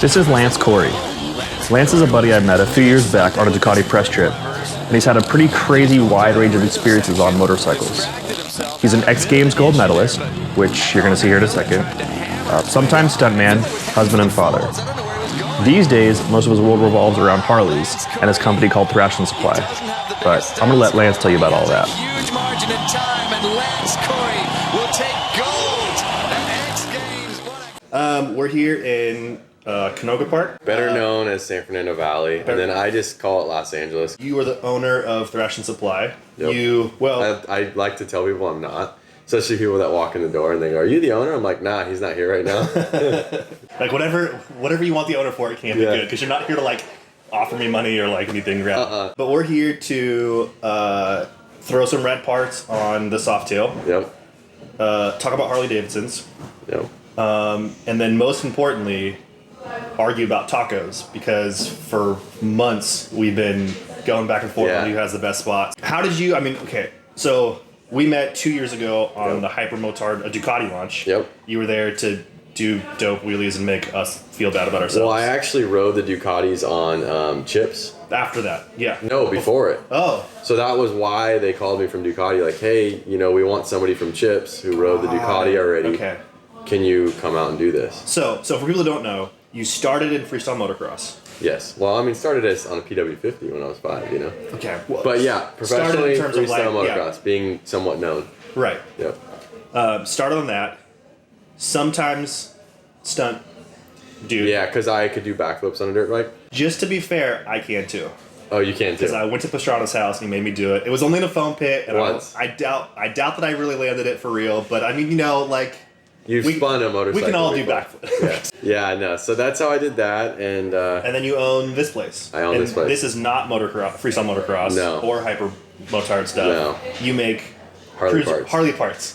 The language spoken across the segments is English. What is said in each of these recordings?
This is Lance Coury. Lance is a buddy I met a few years back on a Ducati press trip, and he's had a pretty crazy wide range of experiences on motorcycles. He's an X Games gold medalist, which you're going to see here in a second, sometimes stuntman, husband, and father. These days, most of his world revolves around Harleys and his company called Thrashin Supply. But I'm going to let Lance tell you about all that. Huge margin in time, and Lance Coury will take gold at X Games. We're here in Canoga Park. Better known as San Fernando Valley, and then I just call it Los Angeles. You are the owner of Thrashin Supply. Yep. I like to tell people I'm not. Especially people that walk in the door and they go, "Are you the owner?" I'm like, "Nah, he's not here right now." Like whatever you want the owner for, it can't be good because you're not here to like offer me money or like anything. But we're here to throw some red parts on the Softail. Yep. Talk about Harley-Davidsons. Yep. And then most importantly, argue about tacos because for months we've been going back and forth on who has the best spots. How did you? I mean, okay, so. We met 2 years ago on the Hyper Motard Ducati launch. Yep. You were there to do dope wheelies and make us feel bad about ourselves. Well, I actually rode the Ducatis on chips. After that, yeah. No, before it. Oh. So that was why they called me from Ducati. Like, hey, we want somebody from Chips who rode the Ducati already. Okay. Can you come out and do this? So for people who don't know, you started in freestyle motocross. Yes. Well, I mean, started as on a PW50 when I was 5, Okay. Well, but yeah, professionally freestyle motocross, yeah. being somewhat known. Right. Yep. Started on that. Sometimes stunt dude. Yeah, because I could do backflips on a dirt bike. Just to be fair, I can too. Oh, you can too. Because I went to Pastrana's house and he made me do it. It was only in a foam pit. And once. I doubt that I really landed it for real. But I mean, like. You've spun a motorcycle. We can all do backflips. Yeah, I know. So that's how I did that, and then you own this place. I own this place. This is not motocross, freestyle motocross, or hyper motard stuff. No. You make Harley parts.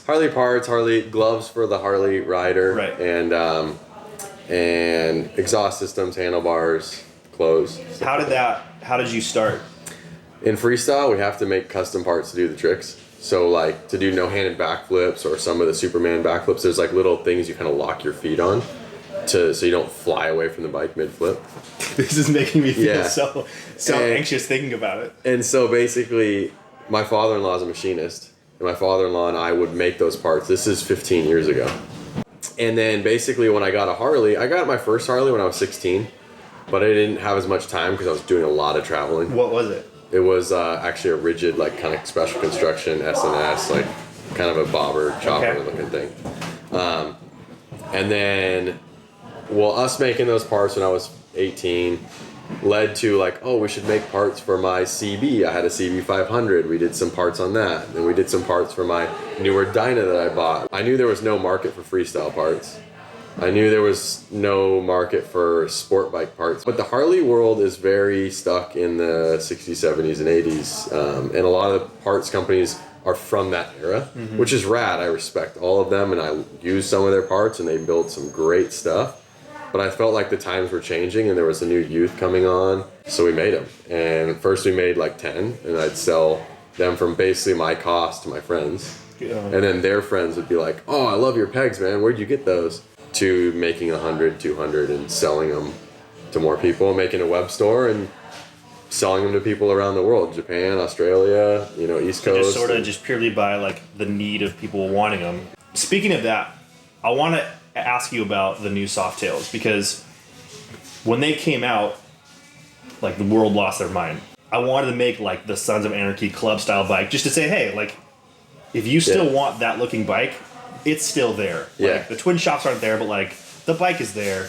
Harley parts, Harley gloves for the Harley rider, right? And exhaust systems, handlebars, clothes. How did you start? In freestyle, we have to make custom parts to do the tricks. So like to do no-handed backflips or some of the Superman backflips, there's like little things you kind of lock your feet on so you don't fly away from the bike mid-flip. This is making me feel so anxious thinking about it. And so basically, my father-in-law is a machinist, and my father-in-law and I would make those parts. This is 15 years ago. And then basically when I got a Harley, I got my first Harley when I was 16, but I didn't have as much time because I was doing a lot of traveling. What was it? It was actually a rigid, like, kind of special construction S&S, like, kind of a bobber, chopper looking thing. And then, us making those parts when I was 18 led to, like, oh, we should make parts for my CB. I had a CB 500. We did some parts on that. And we did some parts for my newer Dyna that I bought. I knew there was no market for freestyle parts. I knew there was no market for sport bike parts, but the Harley world is very stuck in the 60s, 70s, and 80s, and a lot of the parts companies are from that era, which is rad. I respect all of them, and I use some of their parts, and they build some great stuff, but I felt like the times were changing, and there was a new youth coming on, so we made them. And first we made like 10, and I'd sell them from basically my cost to my friends, and then their friends would be like, "Oh, I love your pegs, man. Where'd you get those?" To making 100, 200 and selling them to more people, making a web store and selling them to people around the world, Japan, Australia, East Coast. Just purely by like the need of people wanting them. Speaking of that, I want to ask you about the new Softails because when they came out, like the world lost their mind. I wanted to make like the Sons of Anarchy club style bike just to say, hey, like if you still want that looking bike, it's still there. Like, the twin shocks aren't there, but like the bike is there.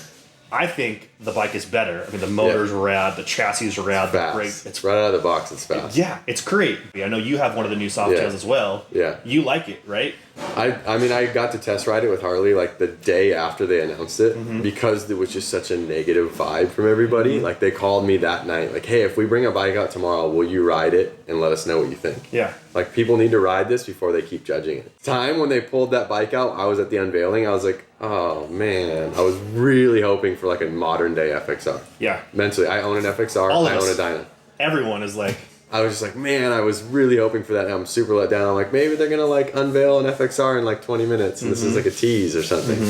I think the bike is better. I mean, the motor's rad, the chassis is rad. Fast. Great. It's right out of the box. It's fast. It's great. I know you have one of the new Softails as well. Yeah. You like it, right? I mean, I got to test ride it with Harley like the day after they announced it because there was just such a negative vibe from everybody. Like they called me that night, like, "Hey, if we bring a bike out tomorrow, will you ride it and let us know what you think?" Yeah. Like people need to ride this before they keep judging it. Time when they pulled that bike out, I was at the unveiling. I was like, oh man, I was really hoping for like a modern day FXR. Yeah. Mentally, I own an FXR. I own a Dyna. Everyone is like. I was just like, man, I was really hoping for that. And I'm super let down. I'm like, maybe they're gonna like unveil an FXR in like 20 minutes, and this is like a tease or something.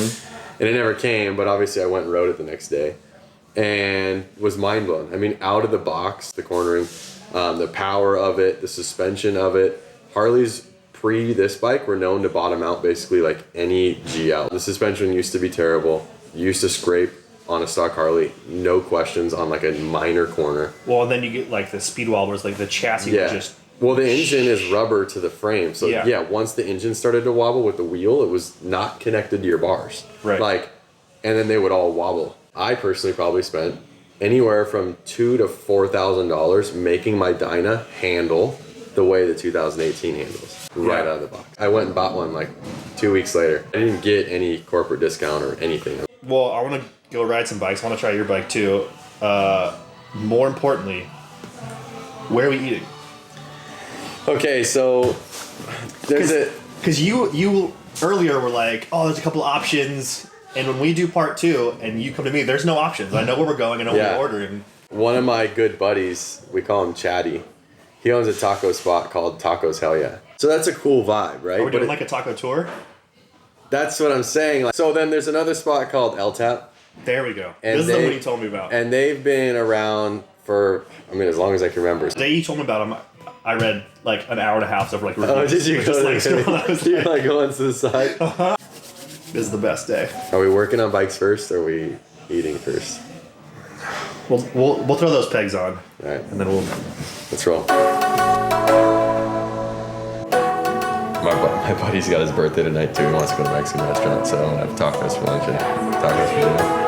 And it never came. But obviously, I went and rode it the next day. and was mind blown. I mean, out of the box, the cornering, the power of it, the suspension of it. Harleys pre this bike were known to bottom out basically like any GL. The suspension used to be terrible. Used to scrape on a stock Harley, no questions on like a minor corner. Well, and then you get like the speed wobblers, like the chassis would just. Well, the engine is rubber to the frame, so once the engine started to wobble with the wheel, it was not connected to your bars. Right. Like, and then they would all wobble. I personally probably spent anywhere from $2,000 to $4,000 making my Dyna handle the way the 2018 handles, right out of the box. I went and bought one like 2 weeks later. I didn't get any corporate discount or anything. Well, I want to go ride some bikes. I want to try your bike too. More importantly, where are we eating? Okay, so there's because you earlier were like, oh, there's a couple of options, and when we do part 2 and you come to me, there's no options. I know where we're going. I know what we're ordering. One of my good buddies, we call him Chatty. He owns a taco spot called Tacos Hell Yeah. So that's a cool vibe, right? Are we doing like a taco tour? That's what I'm saying. So then there's another spot called El Tap. There we go. And this is the one you told me about. And they've been around for, I mean, as long as I can remember. The day you told me about them, I read like an hour and a half of like reviews. Oh, did you go you're like going to the side? This is the best day. Are we working on bikes first, or are we eating first? We'll throw those pegs on. All right. And then let's roll. My buddy's got his birthday tonight too. He wants to go to a Mexican restaurant, so I'm gonna have tacos for lunch and tacos for dinner.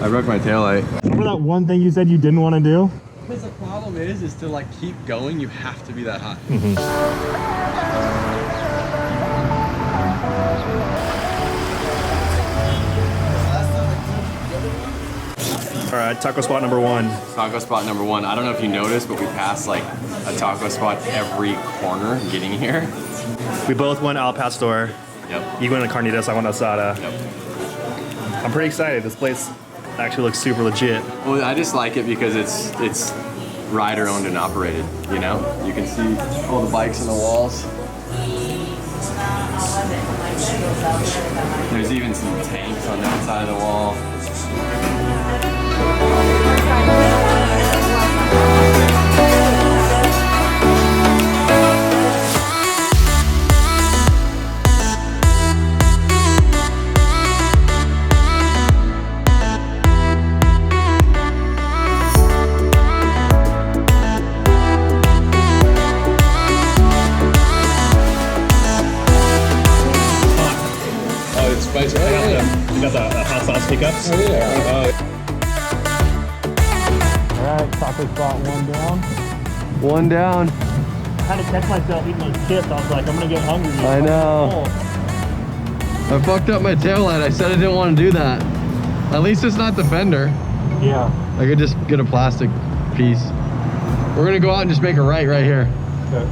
I broke my taillight. Remember that one thing you said you didn't want to do? Because the problem is to like keep going, you have to be that high. All right, taco spot number 1. Taco spot number 1. I don't know if you noticed, but we passed like a taco spot every corner getting here. We both went al pastor. Yep. You went to carnitas, I went asada. Yep. I'm pretty excited. This place actually looks super legit. Well, I just like it because it's rider owned and operated, you know? You can see all the bikes on the walls. There's even some tanks on that side of the wall. tacos. Oh, yeah. Alright, taco spot 1 down. 1 down. I had to catch myself eating those chips. I was like, I'm gonna get hungry. I know. I fucked up my tail light. I said I didn't want to do that. At least it's not the fender. Yeah. I could just get a plastic piece. We're gonna go out and just make a right here. Okay.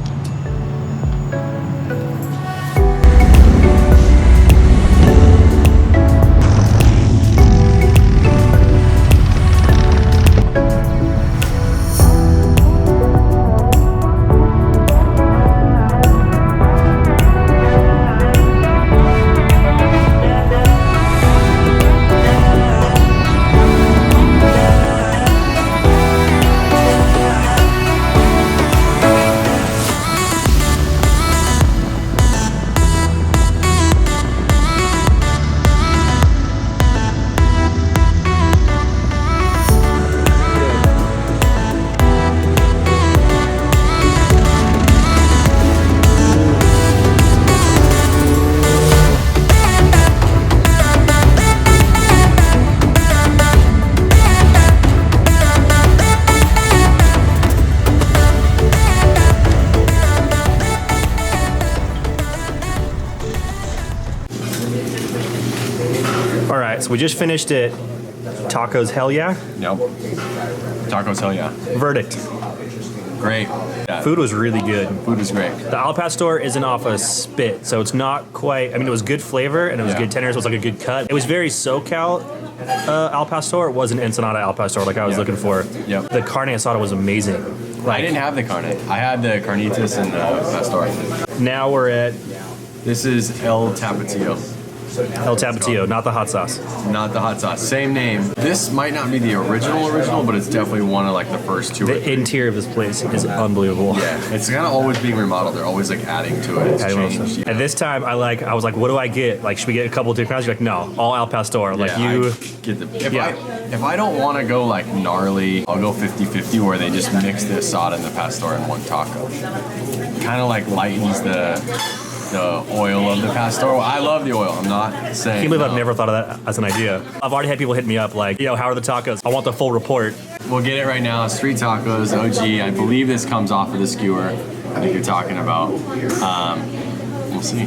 So we just finished it. Tacos, hell yeah. Yep. Tacos, hell yeah. Verdict. Great. Yeah. Food was really good. Food was great. The Al Pastor isn't off a spit, so it's not quite. I mean, it was good flavor and it was good tender. So it was like a good cut. It was very SoCal Al Pastor. It wasn't Ensenada Al Pastor like I was looking for. Yep. The carne asada was amazing. I didn't have the carne. I had the carnitas and the pastor. Now we're at This is El Tapatio. El Tapatio, not the hot sauce. Not the hot sauce. Same name. This might not be the original, but it's definitely one of like the first two. The interior of this place is unbelievable. Yeah, it's kind of always being remodeled. They're always like adding to it. It's changed. And this time, I was like, what do I get? Like, should we get a couple different kinds? You're like, no, all Al Pastor. Like you. I get the. If I don't want to go like gnarly, I'll go 50-50 where they just mix the asada and the pastor in one taco. Kind of like lightens the oil of the pastor. I love the oil. I'm not saying. I can't believe I've never thought of that as an idea. I've already had people hit me up like, yo, how are the tacos? I want the full report. We'll get it right now. Street tacos, OG. I believe this comes off of the skewer. I think you're talking about. We'll see.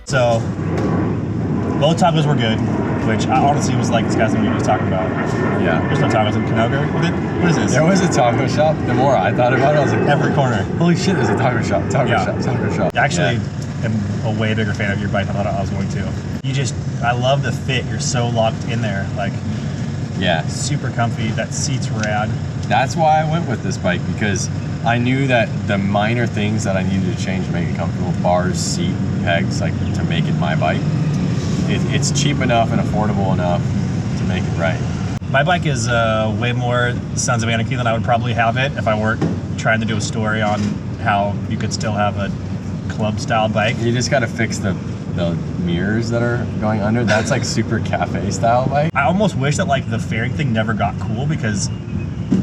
So, both tacos were good, which I honestly was like, this guy's what he was talking about. Yeah. There's no tacos in Canoga. What is this? There was a taco shop. The more I thought about it, I was like, every corner. Holy shit, there's a taco shop. Taco shop. Actually, I'm a way bigger fan of your bike than I thought I was going to. I love the fit. You're so locked in there. Like, yeah. Super comfy. That seat's rad. That's why I went with this bike, because I knew that the minor things that I needed to change to make it comfortable, bars, seat, pegs, like to make it my bike, it's cheap enough and affordable enough to make it right. My bike is way more Sons of Anarchy than I would probably have it if I weren't trying to do a story on how you could still have a club style bike. You just got to fix the mirrors that are going under. That's like super cafe style bike. I almost wish that like the fairing thing never got cool because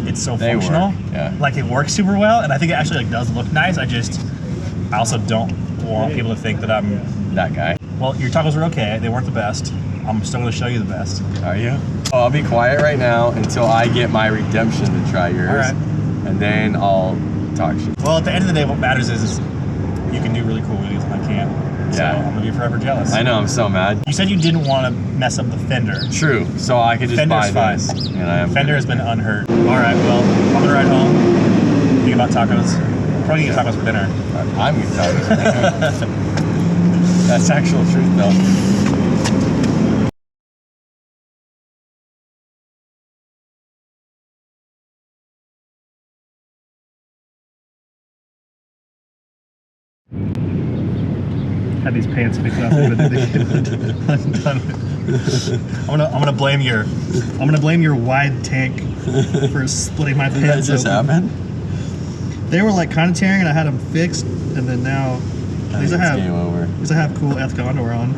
it's so functional. Yeah. Like it works super well, and I think it actually like does look nice. I also don't want people to think that I'm that guy. Well, your tacos were okay. They weren't the best. I'm still going to show you the best. Are you? Oh, I'll be quiet right now until I get my redemption to try yours. All right. And then I'll talk shit. Well, at the end of the day, what matters is you can do really cool wheelies and I can't. So Yeah. I'm going to be forever jealous. I know, I'm so mad. You said you didn't want to mess up the fender. True, so I could just Fender's buy this. fine. And I am Fender has been unhurt. All right, well, I'm going to ride home. Think about tacos. Probably get tacos for dinner. I'm gonna tell you. That's actual truth, though. had these pants fixed up, but they get undone. I'm gonna blame your wide tank for splitting my pants. That just open. happened? They were like kind of tearing, and I had them fixed, and then now these I Game over. have cool ethnic underwear on.